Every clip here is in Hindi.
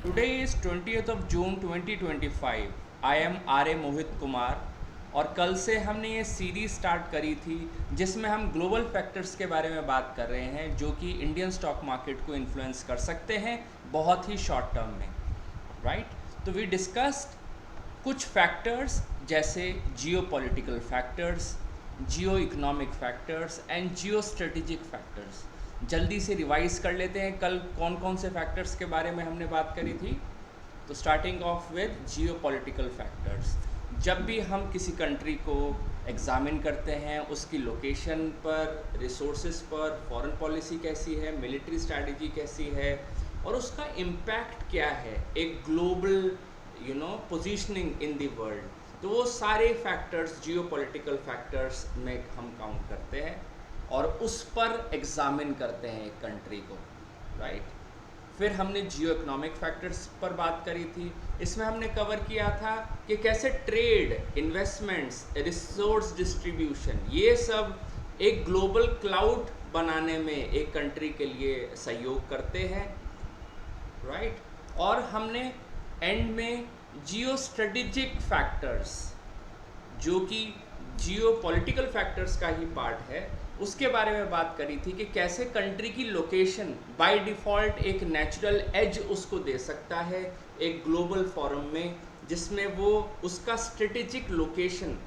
Today is 20th of June 2025. I am RA Mohit Kumar और कल से हमने ये सीरीज स्टार्ट करी थी जिसमें हम ग्लोबल फैक्टर्स के बारे में बात कर रहे हैं जो कि इंडियन स्टॉक मार्केट को इन्फ्लुएंस कर सकते हैं बहुत ही शॉर्ट टर्म में, राइट। तो वी डिस्कस्ड कुछ फैक्टर्स जैसे जियो political factors, Jio economic factors and geo strategic factors. जल्दी से रिवाइज कर लेते हैं कल कौन कौन से फैक्टर्स के बारे में हमने बात करी थी। तो starting of with Jio political factors. जब भी हम किसी कंट्री को एग्जामिन करते हैं उसकी लोकेशन पर, रिसोर्सेज पर, फॉरेन पॉलिसी कैसी है, मिलिट्री स्ट्रैटेजी कैसी है और उसका इम्पैक्ट क्या है एक global positioning in the world, तो वो सारे फैक्टर्स जियो पॉलिटिकल फैक्टर्स में हम काउंट करते हैं और उस पर एग्जामिन करते हैं एक कंट्री को, राइट। फिर हमने जियो इकोनॉमिक फैक्टर्स पर बात करी थी। इसमें हमने कवर किया था कि कैसे ट्रेड, इन्वेस्टमेंट्स, रिसोर्स डिस्ट्रीब्यूशन, ये सब एक ग्लोबल क्लाउड बनाने में एक कंट्री के लिए सहयोग करते हैं, राइट। और हमने एंड में जियो स्ट्रेटेजिक फैक्टर्स जो कि जियो पॉलिटिकल फैक्टर्स का ही पार्ट है उसके बारे में बात करी थी कि कैसे कंट्री की लोकेशन बाय डिफ़ॉल्ट एक नेचुरल एज उसको दे सकता है एक ग्लोबल फोरम में, जिसमें वो उसका strategic location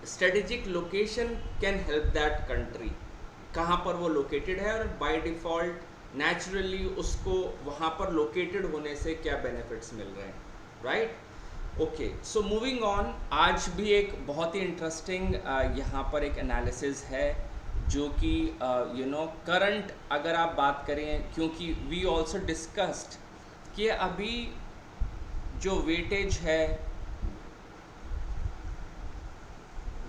strategic location can help that country, कहाँ पर वो लोकेटेड है और बाय डिफ़ॉल्ट नेचुरली उसको वहाँ पर लोकेटेड होने से क्या बेनिफिट्स मिल रहे हैं, right. Okay, so moving on. आज भी एक बहुत ही इंटरेस्टिंग यहाँ पर एक एनालिसिस है जो कि करंट अगर आप बात करें, क्योंकि वी ऑल्सो डिस्कस्ड कि अभी जो वेटेज है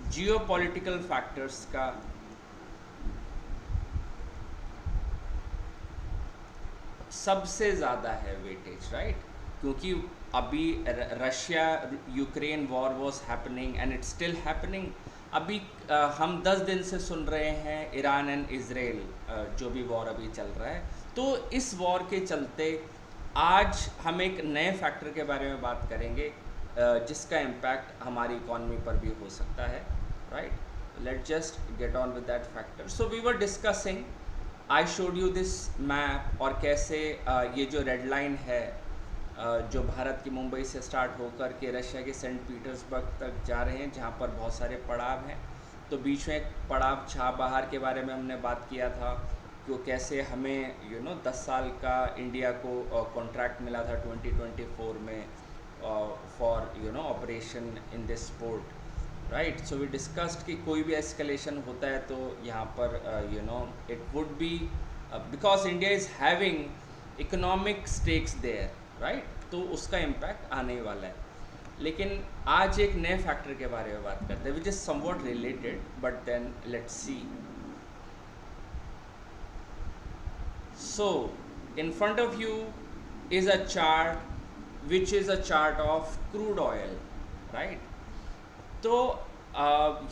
जियो पॉलिटिकल फैक्टर्स का सबसे ज़्यादा है वेटेज, राइट। क्योंकि अभी Russia Ukraine war was happening and it's still happening. अभी हम 10 दिन से सुन रहे हैं ईरान एंड इज़राइल जो भी वॉर अभी चल रहा है। तो इस वॉर के चलते आज हम एक नए फैक्टर के बारे में बात करेंगे जिसका इम्पैक्ट हमारी इकॉनमी पर भी हो सकता है, right. Let's just get on with that factor. So we were discussing, I showed you this map और कैसे ये जो रेड लाइन है जो भारत की मुंबई से स्टार्ट होकर के रशिया के सेंट पीटर्सबर्ग तक जा रहे हैं जहाँ पर बहुत सारे पड़ाव हैं। तो बीच में एक पड़ाव छाबहार के बारे में हमने बात किया था कि कैसे हमें 10 साल का इंडिया को कॉन्ट्रैक्ट मिला था 2024 में for operation in this port, right. So we discussed कि कोई भी एस्केलेशन होता है तो यहाँ पर it would be because India is having economic stakes there, right. तो उसका इम्पैक्ट आने वाला है। लेकिन आज एक नए फैक्टर के बारे में बात करते हैं which is somewhat related, but then let's see. So in front of you is a chart which is a chart of crude oil, right. तो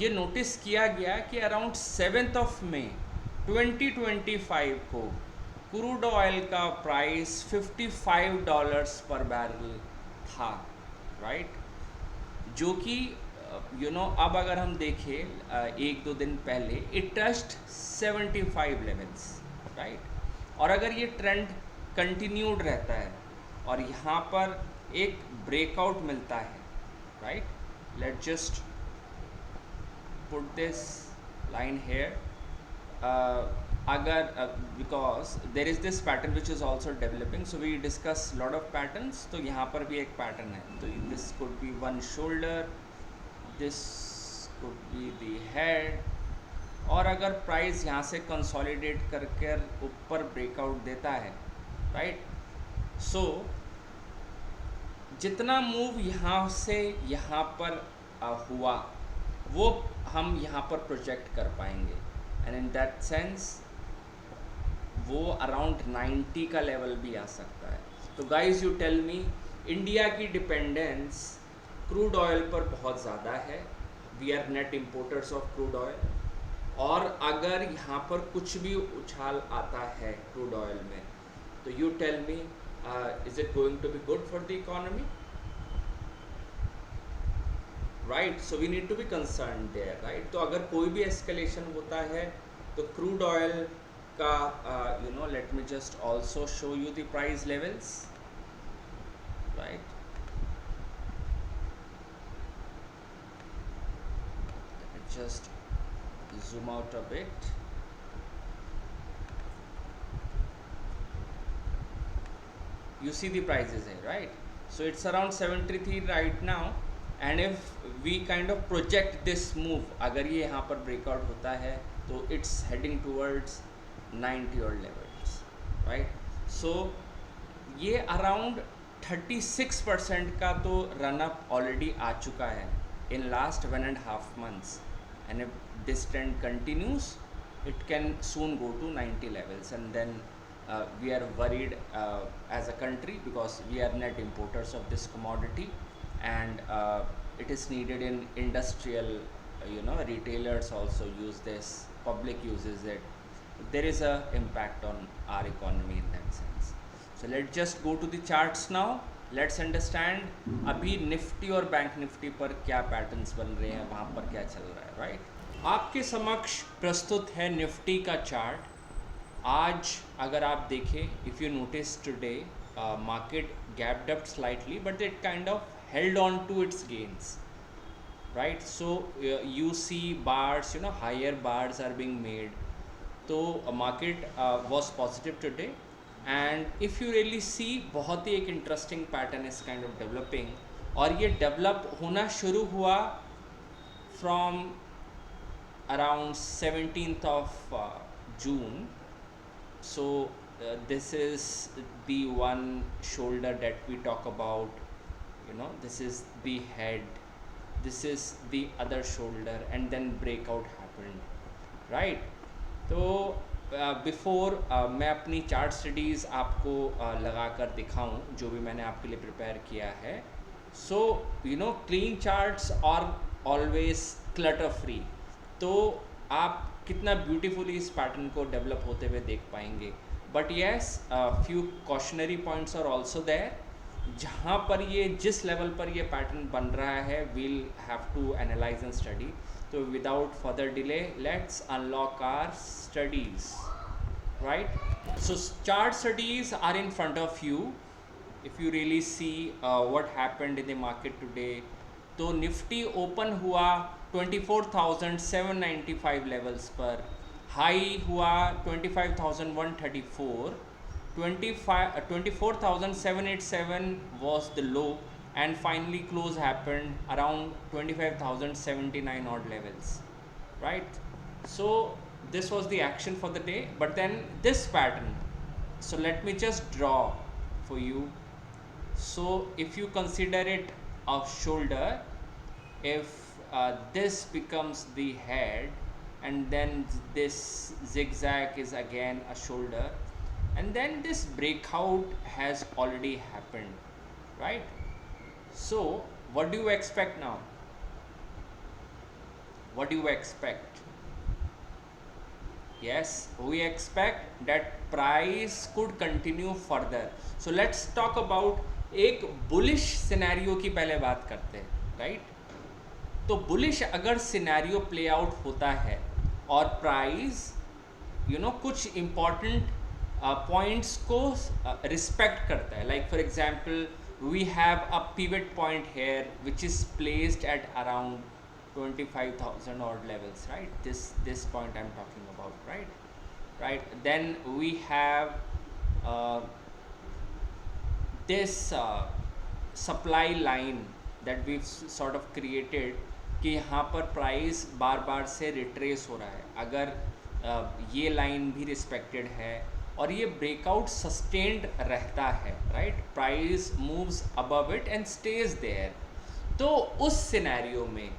ये नोटिस किया गया कि अराउंड 7th of May 2025 को क्रूड ऑयल का प्राइस $55 पर बैरल था, राइट। जो कि अब अगर हम देखें एक दो दिन पहले इट टच्ड 75 लेवल्स, राइट। और अगर ये ट्रेंड कंटिन्यूड रहता है और यहाँ पर एक ब्रेकआउट मिलता है, right. Let's just put this line here. Because there is this pattern which is also developing, so we discuss lot of patterns. तो यहाँ पर भी एक pattern है। तो this could be one shoulder, this could be the head, और अगर प्राइस यहाँ से consolidate करके ऊपर breakout देता है, right? So जितना मूव यहाँ से यहाँ पर हुआ वो हम यहाँ पर प्रोजेक्ट कर पाएंगे एंड इन दैट सेंस वो अराउंड 90 का लेवल भी आ सकता है। तो guys you tell me, India की डिपेंडेंस क्रूड ऑयल पर बहुत ज़्यादा है। We are net importers of crude oil और अगर यहाँ पर कुछ भी उछाल आता है क्रूड ऑयल में तो you tell me is it going to be good for the economy? Right, so we need to be concerned there, right? तो अगर कोई भी escalation होता है तो crude oil का let me just also show you the price levels, right? Let me just zoom out a bit. You see the prices here, right? So it's around 73 right now, and if we kind of project this move, अगर ये यहाँ पर breakout होता है तो it's heading towards 90 odd levels, right? So ये around 36% का तो run up already आ चुका है in last 1.5 months, and if this trend continues, it can soon go to 90 levels, and then we are worried as a country because we are net importers of this commodity, and it is needed in industrial, retailers also use this, public uses it. There is a impact on our economy in that sense. So let's just go to the charts now. Let's understand अभी निफ्टी और बैंक निफ्टी पर क्या पैटर्न्स बन रहे हैं, वहाँ पर क्या चल रहा है, राइट? आपके समक्ष प्रस्तुत है निफ्टी का चार्ट. आज अगर आप देखें, if you notice today market gapped up slightly, but it kind of held on to its gains, right? So you see bars, higher bars are being made. So market was positive today, and if you really see, बहुत ही एक interesting pattern is kind of developing, और ये develop होना शुरू हुआ from around 17th of June. So this is the one shoulder that we talk about, this is the head, this is the other shoulder, and then breakout happened, right? तो before मैं अपनी चार्ट स्टडीज़ आपको लगा कर दिखाऊं जो भी मैंने आपके लिए प्रिपेयर किया है, so clean charts are always clutter free. तो आप कितना ब्यूटीफुली इस पैटर्न को डेवलप होते हुए देख पाएंगे. But yes, few cautionary points are also there. जहाँ पर ये जिस लेवल पर ये पैटर्न बन रहा है, we'll have to analyze and study. तो without further delay, let's unlock our studies, right? So chart studies are in front of you. If you really see what happened in the market today, तो निफ्टी ओपन हुआ 24,795 लेवल्स पर, हाई हुआ 25,134, 24,787 was the low, and finally close happened around 25,079 odd levels, right? So this was the action for the day. But then this pattern, so let me just draw for you. So if you consider it a shoulder, if this becomes the head, and then this zigzag is again a shoulder, and then this breakout has already happened, right? So what do you expect now? What do you expect? Yes, we expect that price could continue further. So let's talk about एक bullish scenario की पहले बात करते हैं, right? तो बुलिश अगर सिनेरियो प्ले आउट होता है और प्राइस कुछ इम्पॉर्टेंट पॉइंट्स को रिस्पेक्ट करता है, like for example we have a pivot point here which is placed at around 25,000 odd levels, right? This point I'm talking about, right? Then we have this supply line that we've sort of created, कि यहाँ पर प्राइस बार बार से रिट्रेस हो रहा है. अगर ये लाइन भी रिस्पेक्टेड है और ये ब्रेकआउट सस्टेन्ड रहता है, right, price moves above it and stays there, तो उस सिनेरियो में,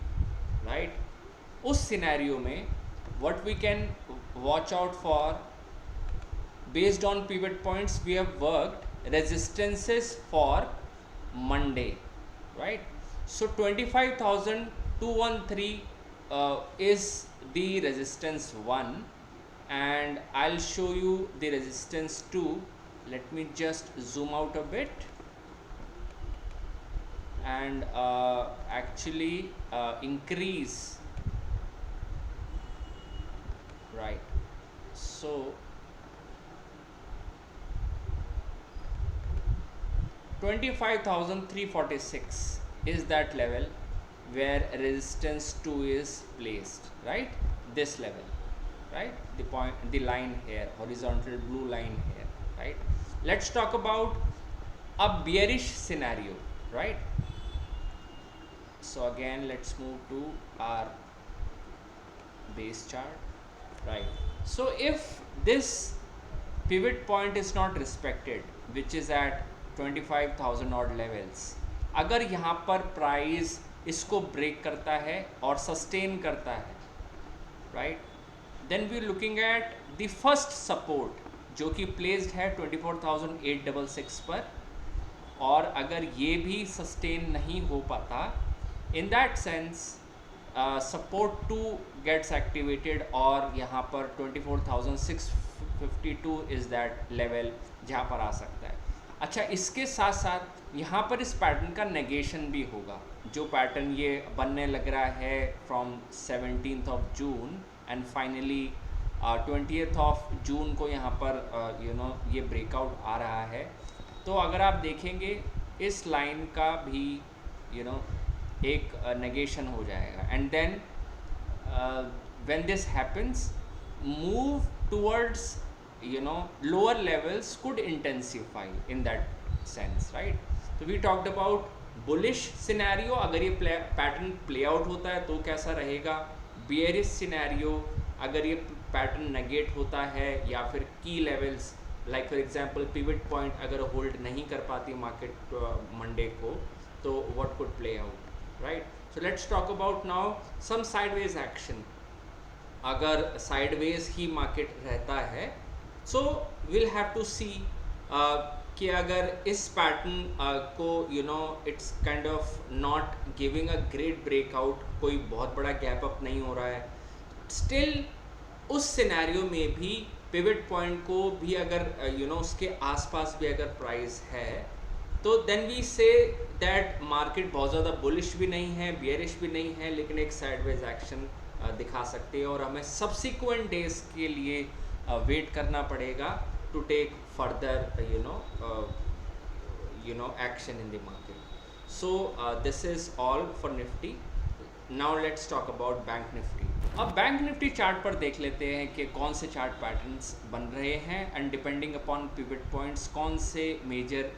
राइट, उस सिनेरियो में what we can watch out for, based on pivot points we have worked resistances for Monday, right? So 25,213 is the resistance 1, and I'll show you the resistance 2. let me just zoom out a bit and actually increase, right? So 25,346 is that level where resistance 2 is placed, right? This level, right? The point, the line here, horizontal blue line here, right? Let's talk about a bearish scenario, right? So again, let's move to our base chart, right? So if this pivot point is not respected, which is at 25,000 odd levels, अगर यहाँ पर प्राइस इसको ब्रेक करता है और सस्टेन करता है, right, then we looking at the first support जो कि प्लेस्ड है 24,866 पर, और अगर ये भी सस्टेन नहीं हो पाता, in that sense support 2 gets activated और यहाँ पर 24,652 इज़ दैट लेवल जहाँ पर आ सकता है. अच्छा, इसके साथ साथ यहाँ पर इस पैटर्न का नेगेशन भी होगा. जो पैटर्न ये बनने लग रहा है from 17th of June and finally 20th of June को यहाँ पर ये ब्रेकआउट आ रहा है. तो अगर आप देखेंगे इस लाइन का भी एक नेगेशन हो जाएगा, and then when this happens, move towards lower levels could intensify in that sense, right? So we talked about bullish scenario, अगर ये पैटर्न प्ले आउट होता है तो कैसा रहेगा. bearish scenario, अगर ये पैटर्न नेगेट होता है या फिर की levels like for example pivot point अगर होल्ड नहीं कर पाती मार्केट मंडे को, तो what could play out, right? So let's talk about now some sideways action. अगर साइडवेज ही मार्केट रहता है, so will have to see कि अगर इस पैटर्न को it's kind of not giving a great breakout, कोई बहुत बड़ा गैप अप नहीं हो रहा है, स्टिल उस सिनेरियो में भी पिवट पॉइंट को भी अगर उसके आसपास भी अगर प्राइस है, तो then we say that market बहुत ज़्यादा बुलिश भी नहीं है, बियरिश भी नहीं है, लेकिन एक साइडवेज एक्शन दिखा सकते हैं और हमें सब्सिक्वेंट डेज के लिए वेट करना पड़ेगा to take further action in the market. So this is all for Nifty. Now let's talk about Bank Nifty. अब बैंक निफ्टी चार्ट पर देख लेते हैं कि कौन से चार्ट पैटर्न्स बन रहे हैं and depending upon pivot points कौन से मेजर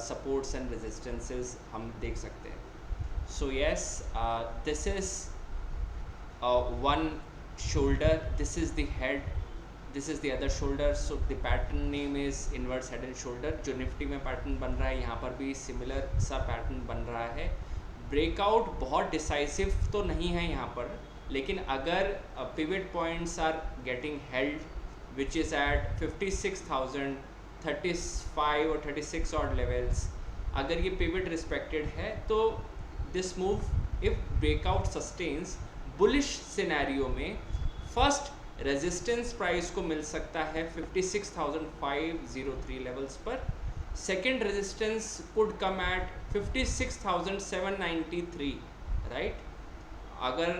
सपोर्ट्स एंड रेजिस्टेंसेस हम देख सकते हैं. So yes, this is one shoulder, this is the head, this is the other shoulder. So the pattern name is inverse head and shoulder. जो निफ्टी में पैटर्न बन रहा है, यहाँ पर भी सिमिलर सा पैटर्न बन रहा है. ब्रेकआउट बहुत डिसाइसिव तो नहीं है यहाँ पर, लेकिन अगर pivot points are getting held which is at 56,000, 35 और 36 ऑड लेवल्स, अगर ये पिवट रिस्पेक्टेड है तो this move if breakout sustains bullish scenario में फर्स्ट रेजिस्टेंस प्राइस को मिल सकता है 56,503 लेवल्स पर. Second resistance could come at 56,793, right? अगर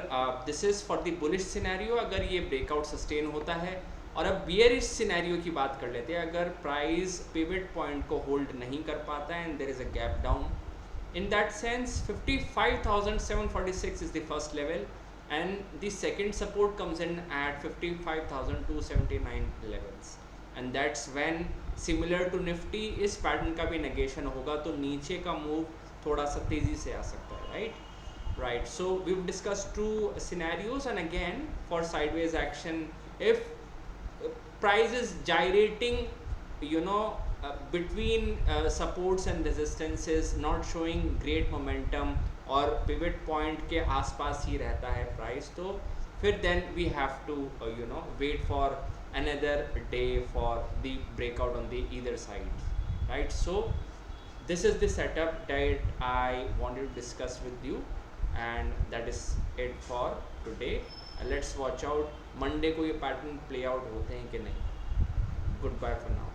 this is for the bullish scenario, अगर ये ब्रेकआउट सस्टेन होता है. और अब बियरिश सिनेरियो की बात कर लेते हैं. अगर प्राइस पिवट पॉइंट को होल्ड नहीं कर पाता है and there is a gap down, in that sense 55,746 is the first level and the second support comes in at 55,279 levels, and that's when similar to Nifty इस पैटर्न का भी नेगेशन होगा, तो नीचे का मूव थोड़ा सा तेज़ी से आ सकता है, right? So we've discussed two scenarios, and again for sideways action, if price is gyrating between supports and resistances, not showing great momentum, और पिवट पॉइंट के आसपास ही रहता है प्राइस, तो फिर then we have to wait for another day for the breakout on the either side, right? So this is the setup that I wanted to discuss with you, and that is it for today. Let's watch out Monday को ये पैटर्न प्ले आउट होते हैं कि नहीं. Goodbye for now.